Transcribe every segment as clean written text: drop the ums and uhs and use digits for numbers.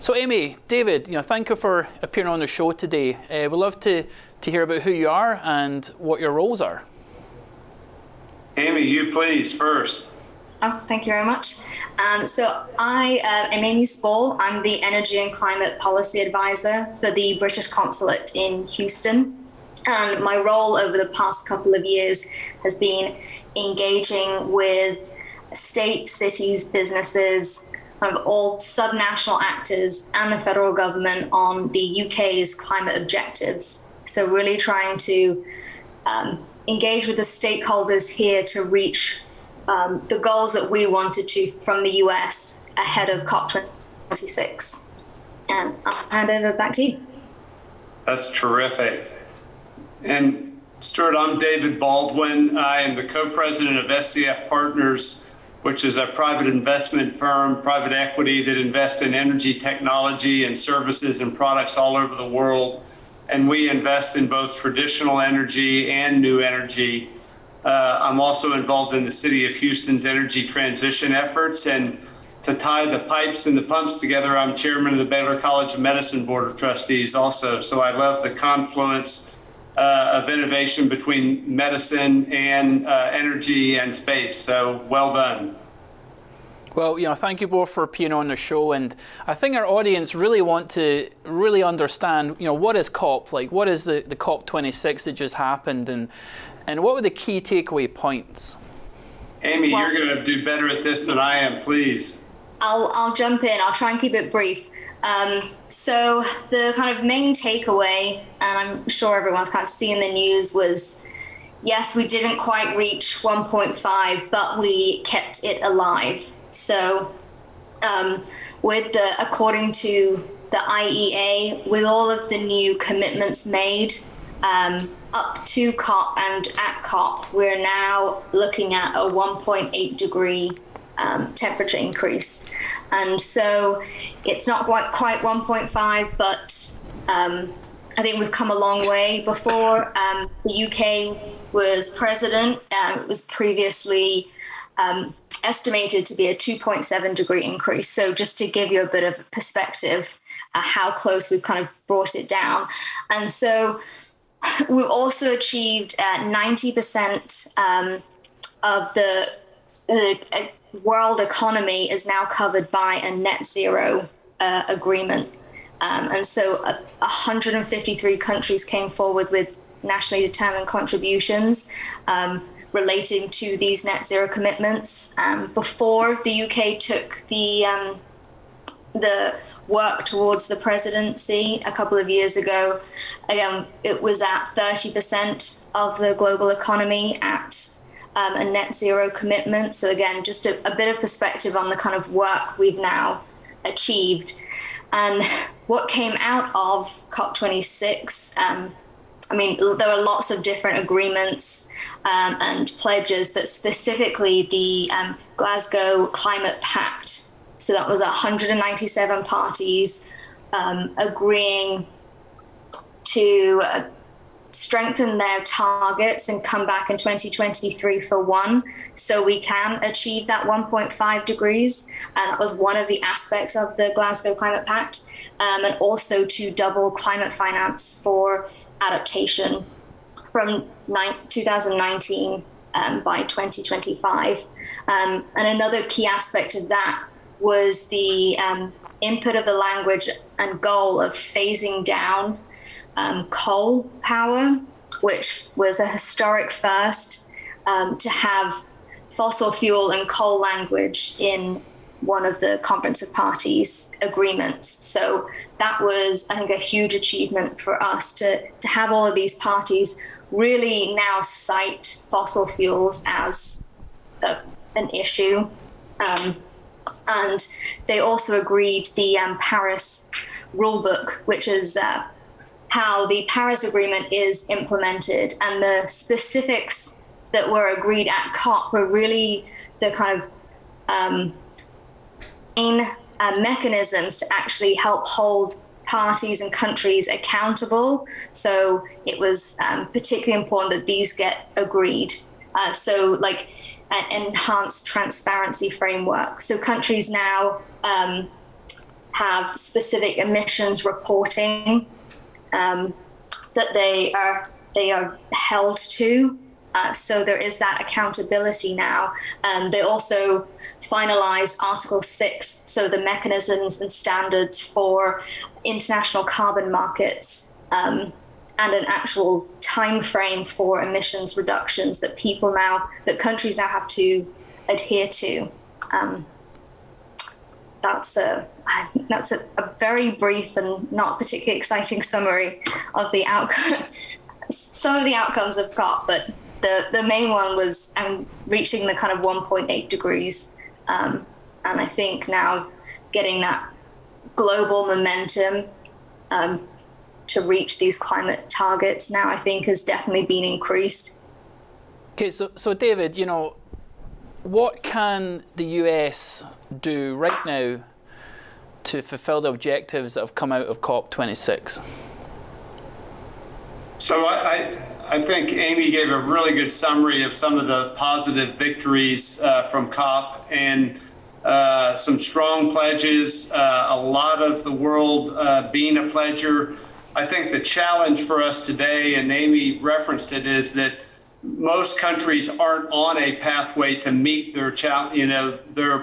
So Amy, David, thank you for appearing on the show today. We'd love to hear about who you are and what your roles are. Amy, you please first. Oh, thank you very much. So I am Amy Spall. I'm the Energy and Climate Policy Advisor for the British Consulate in Houston. And my role over the past couple of years has been engaging with states, cities, businesses, kind of all subnational actors and the federal government on the UK's climate objectives. So really trying to engage with the stakeholders here to reach the goals that we wanted to from the US ahead of COP26. And I'll hand over back to you. That's terrific. And Stuart, I'm David Baldwin. I am the co-president of SCF Partners, which is a private investment firm, private equity that invests in energy technology and services and products all over the world. And we invest in both traditional energy and new energy. I'm also involved in the City of Houston's energy transition efforts. And to tie the pipes and the pumps together, I'm chairman of the Baylor College of Medicine Board of Trustees also. So I love the confluence of innovation between medicine and energy and space. So well done. Well, thank you both for appearing on the show. And I think our audience really want to understand, what is COP? Like, what is the COP26 that just happened? And what were the key takeaway points? Amy, you're going to do better at this than I am, please. I'll jump in. I'll try and keep it brief. So the kind of main takeaway, and I'm sure everyone's kind of seen the news, was yes, we didn't quite reach 1.5, but we kept it alive. So according to the IEA, with all of the new commitments made up to COP and at COP, we're now looking at a 1.8 degree temperature increase. And so it's not quite 1.5, but I think we've come a long way. Before the UK was president, it was previously estimated to be a 2.7 degree increase. So just to give you a bit of perspective, how close we've kind of brought it down. And so we've also achieved 90% of the world economy is now covered by a net zero agreement. And so 153 countries came forward with nationally determined contributions relating to these net zero commitments. Before the UK took the work towards the presidency a couple of years ago, again, it was at 30% of the global economy at a net zero commitment. So again, just a bit of perspective on the kind of work we've now achieved. And what came out of COP26, there were lots of different agreements and pledges, but specifically the Glasgow Climate Pact. So that was 197 parties agreeing to strengthen their targets and come back in 2023 for one, so we can achieve that 1.5 degrees. And that was one of the aspects of the Glasgow Climate Pact, and also to double climate finance for adaptation from 2019 by 2025. And another key aspect of that was the input of the language and goal of phasing down coal power, which was a historic first to have fossil fuel and coal language in one of the Conference of Parties agreements. So that was, I think, a huge achievement for us to have all of these parties really now cite fossil fuels as an issue. And they also agreed the Paris rulebook, which is how the Paris Agreement is implemented, and the specifics that were agreed at COP were really the kind of mechanisms to actually help hold parties and countries accountable. So it was particularly important that these get agreed. So like an enhanced transparency framework. So countries now have specific emissions reporting that they are held to. So there is that accountability now. They also finalized Article 6, so the mechanisms and standards for international carbon markets, and an actual time frame for emissions reductions that countries now have to adhere to. That's a very brief and not particularly exciting summary of the outcome. Some of the outcomes of COP, but the main one was reaching the kind of 1.8 degrees. And I think now getting that global momentum to reach these climate targets now, I think, has definitely been increased. Okay, so David, what can the US do right now to fulfill the objectives that have come out of COP26? So I think Amy gave a really good summary of some of the positive victories from COP, and some strong pledges, a lot of the world being a pledger. I think the challenge for us today, and Amy referenced it, is that most countries aren't on a pathway to meet their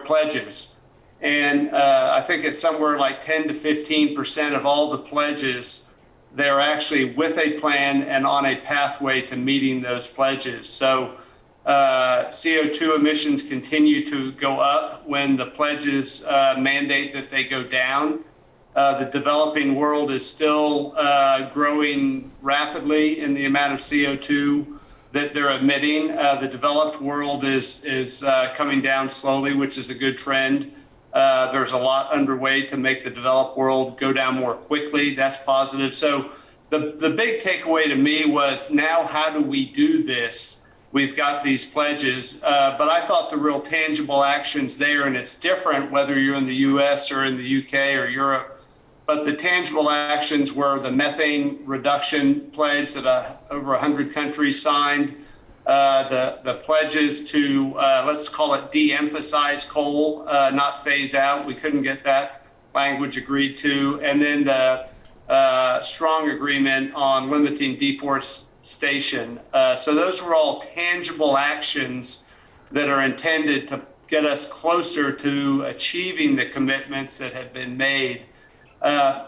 pledges. And I think it's somewhere like 10 to 15% of all the pledges, they're actually with a plan and on a pathway to meeting those pledges. So CO2 emissions continue to go up when the pledges mandate that they go down. The developing world is still growing rapidly in the amount of CO2 that they're emitting. The developed world is coming down slowly, which is a good trend. There's a lot underway to make the developed world go down more quickly. That's positive. So the big takeaway to me was, now how do we do this? We've got these pledges, but I thought the real tangible actions there, and it's different whether you're in the US or in the UK or Europe, but the tangible actions were the methane reduction pledge that over 100 countries signed, the pledges to, let's call it de-emphasize coal, not phase out. We couldn't get that language agreed to. And then the strong agreement on limiting deforestation. So those were all tangible actions that are intended to get us closer to achieving the commitments that have been made.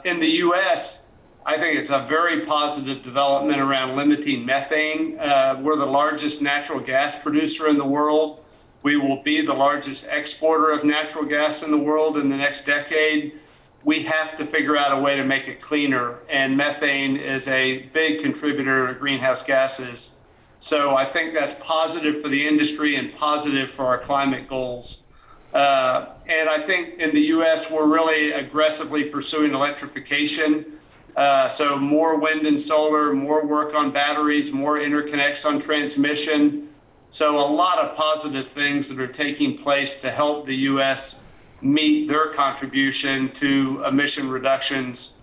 In the US, I think it's a very positive development around limiting methane. We're the largest natural gas producer in the world. We will be the largest exporter of natural gas in the world in the next decade. We have to figure out a way to make it cleaner, and methane is a big contributor to greenhouse gases. So I think that's positive for the industry and positive for our climate goals. And I think in the US, we're really aggressively pursuing electrification. So more wind and solar, more work on batteries, more interconnects on transmission. So a lot of positive things that are taking place to help the US meet their contribution to emission reductions.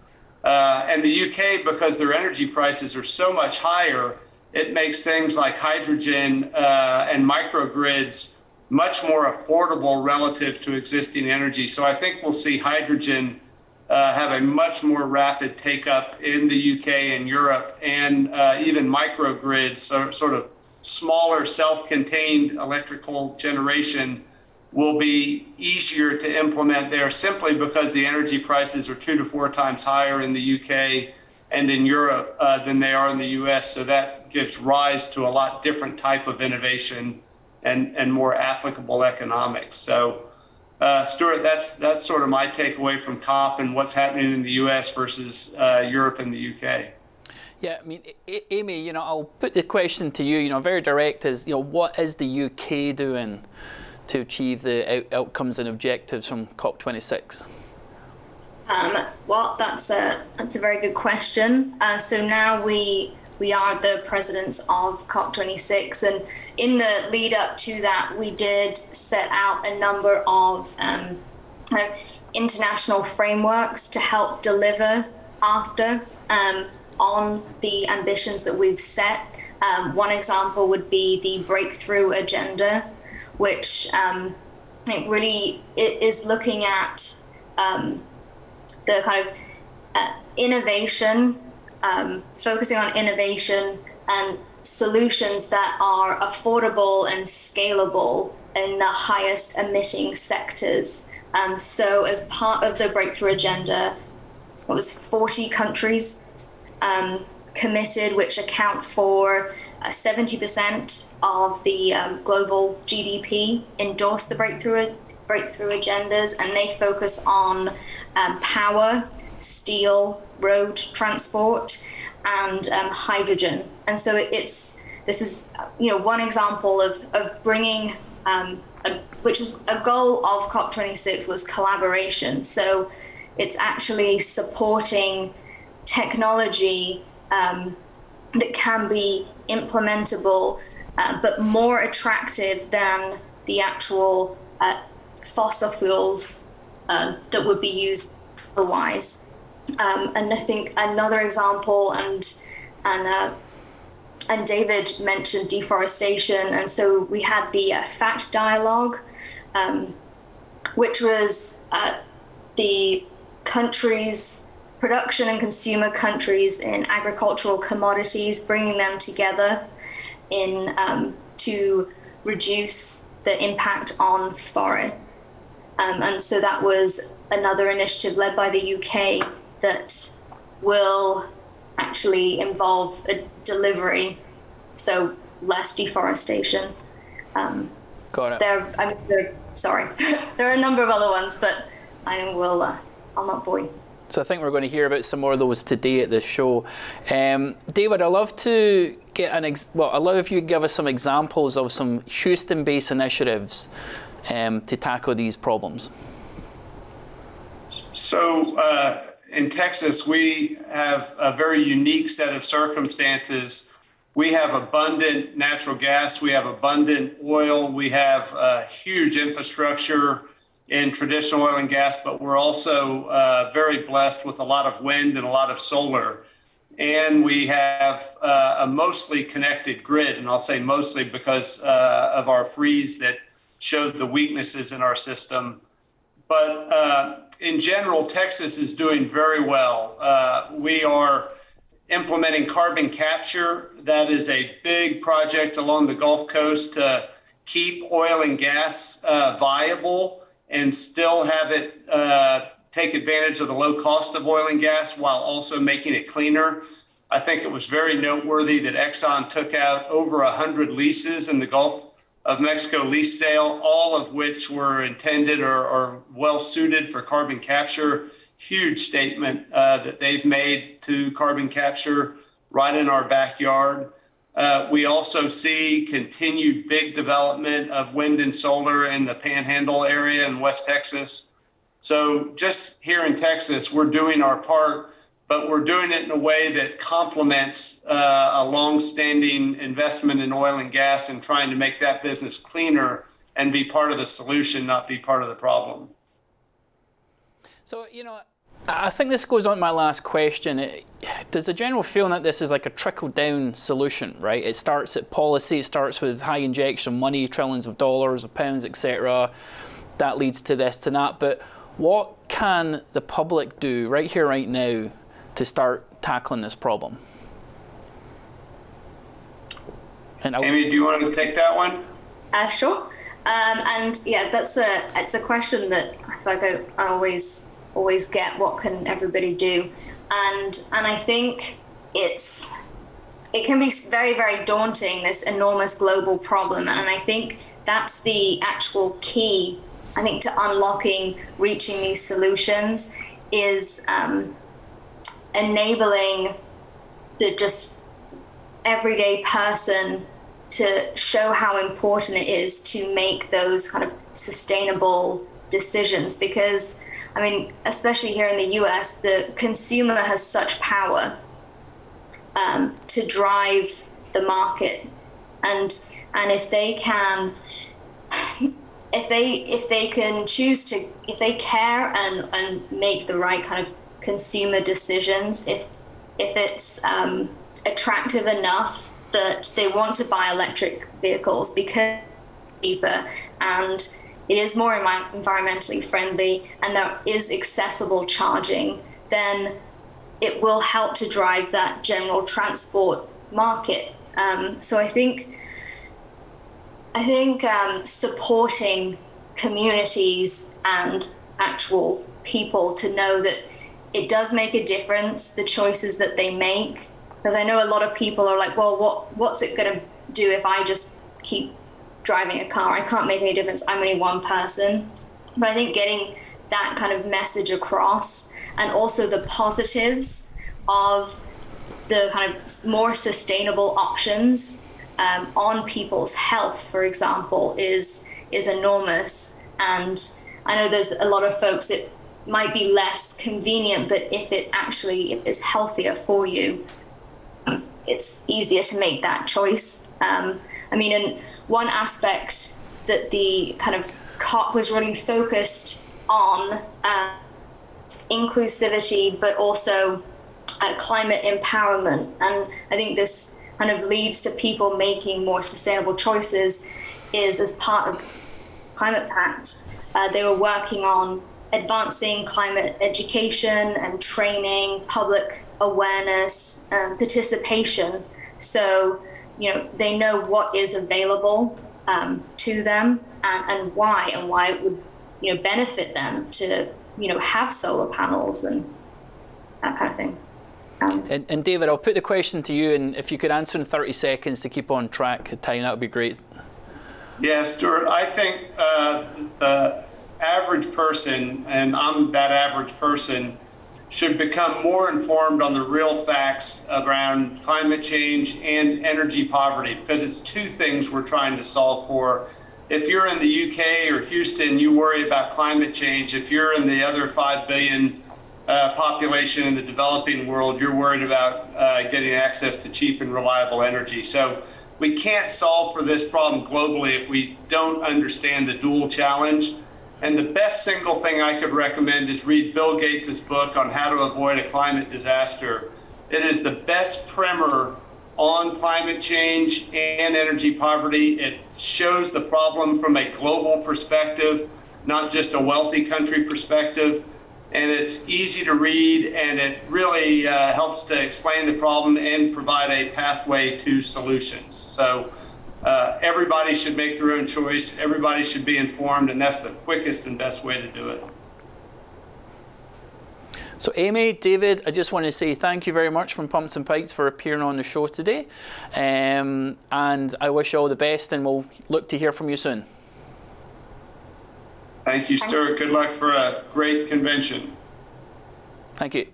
And the UK, because their energy prices are so much higher, it makes things like hydrogen and microgrids much more affordable relative to existing energy. So I think we'll see hydrogen have a much more rapid take up in the UK and Europe, and even microgrids, so sort of smaller self-contained electrical generation, will be easier to implement there, simply because the energy prices are 2 to 4 times higher in the UK and in Europe than they are in the US. So that gives rise to a lot different type of innovation and more applicable economics. So Stuart, that's sort of my takeaway from COP and what's happening in the US versus Europe and the UK. Yeah, I mean, Amy, I'll put the question to you, very direct, is, what is the UK doing to achieve the outcomes and objectives from COP26? Well, that's a very good question. So now we are the presidents of COP26, and in the lead up to that, we did set out a number of international frameworks to help deliver after on the ambitions that we've set. One example would be the Breakthrough Agenda, which I think really is looking at the kind of innovation, focusing on innovation and solutions that are affordable and scalable in the highest emitting sectors. So as part of the breakthrough agenda, it was 40 countries committed, which account for 70% of the global GDP, endorsed the breakthrough agendas, and they focus on power, steel, road transport, and hydrogen. And so this is one example of bringing, which is a goal of COP26 was collaboration. So it's actually supporting technology that can be implementable, but more attractive than the actual fossil fuels that would be used otherwise. And I think another example, and David mentioned deforestation, and so we had the FACT dialogue, which was the countries, production and consumer countries in agricultural commodities, bringing them together in to reduce the impact on forest. And so that was another initiative led by the UK that will actually involve a delivery, so less deforestation. Got it. Sorry, there are a number of other ones, but I'll not bore you. So I think we're going to hear about some more of those today at this show. David, I'd love to get I'd love if you could give us some examples of some Houston-based initiatives to tackle these problems. So in Texas, we have a very unique set of circumstances. We have abundant natural gas, we have abundant oil, we have a huge infrastructure in traditional oil and gas, but we're also very blessed with a lot of wind and a lot of solar. And we have a mostly connected grid, and I'll say mostly because of our freeze that showed the weaknesses in our system. But in general, Texas is doing very well. We are implementing carbon capture. That is a big project along the Gulf Coast to keep oil and gas viable and still have it take advantage of the low cost of oil and gas while also making it cleaner. I think it was very noteworthy that Exxon took out over 100 leases in the Gulf of Mexico lease sale, all of which were intended or well suited for carbon capture. Huge statement that they've made to carbon capture right in our backyard. We also see continued big development of wind and solar in the Panhandle area in West Texas. So just here in Texas, we're doing our part, but we're doing it in a way that complements a long-standing investment in oil and gas and trying to make that business cleaner and be part of the solution, not be part of the problem. So, I think this goes on to my last question. Does the general feeling that this is like a trickle-down solution, right? It starts at policy, it starts with high injection of money, trillions of dollars, of pounds, etc. That leads to this, to that. But what can the public do right here, right now, to start tackling this problem? Amy, do you want to take that one? Sure. And yeah, it's a question that I feel like I always get. What can everybody do? And I think it can be very, very daunting, this enormous global problem. And I think that's the actual key, I think, to unlocking, reaching these solutions is enabling the just everyday person to show how important it is to make those kind of sustainable decisions. Because, I mean, especially here in the US, the consumer has such power to drive the market. And if they can choose to, if they care and make the right kind of consumer decisions, if it's attractive enough that they want to buy electric vehicles because it's cheaper, and it is more environmentally friendly and there is accessible charging, then it will help to drive that general transport market. So I think supporting communities and actual people to know that it does make a difference, the choices that they make. Because I know a lot of people are like, well, what's it going to do if I just keep driving a car? I can't make any difference. I'm only one person. But I think getting that kind of message across, and also the positives of the kind of more sustainable options on people's health, for example, is enormous. And I know there's a lot of folks, it might be less convenient, but if it actually is healthier for you, it's easier to make that choice. And one aspect that the kind of COP was really focused on, inclusivity, but also climate empowerment. And I think this kind of leads to people making more sustainable choices is as part of Climate Pact. They were working on advancing climate education and training, public awareness, participation. So, they know what is available to them and why it would, benefit them to, have solar panels and that kind of thing. And David, I'll put the question to you, and if you could answer in 30 seconds to keep on track at time, that would be great. Yeah, Stuart, I think the average person, and I'm that average person, should become more informed on the real facts around climate change and energy poverty, because it's two things we're trying to solve for. If you're in the UK or Houston, you worry about climate change. If you're in the other 5 billion population in the developing world, you're worried about getting access to cheap and reliable energy. So we can't solve for this problem globally if we don't understand the dual challenge. And the best single thing I could recommend is read Bill Gates' book on how to avoid a climate disaster. It is the best primer on climate change and energy poverty. It shows the problem from a global perspective, not just a wealthy country perspective. And it's easy to read, and it really helps to explain the problem and provide a pathway to solutions. So everybody should make their own choice. Everybody should be informed, and that's the quickest and best way to do it. So Amy, David, I just want to say thank you very much from Pumps and Pikes for appearing on the show today. And I wish you all the best, and we'll look to hear from you soon. Thank you, Stuart. Good luck for a great convention. Thank you.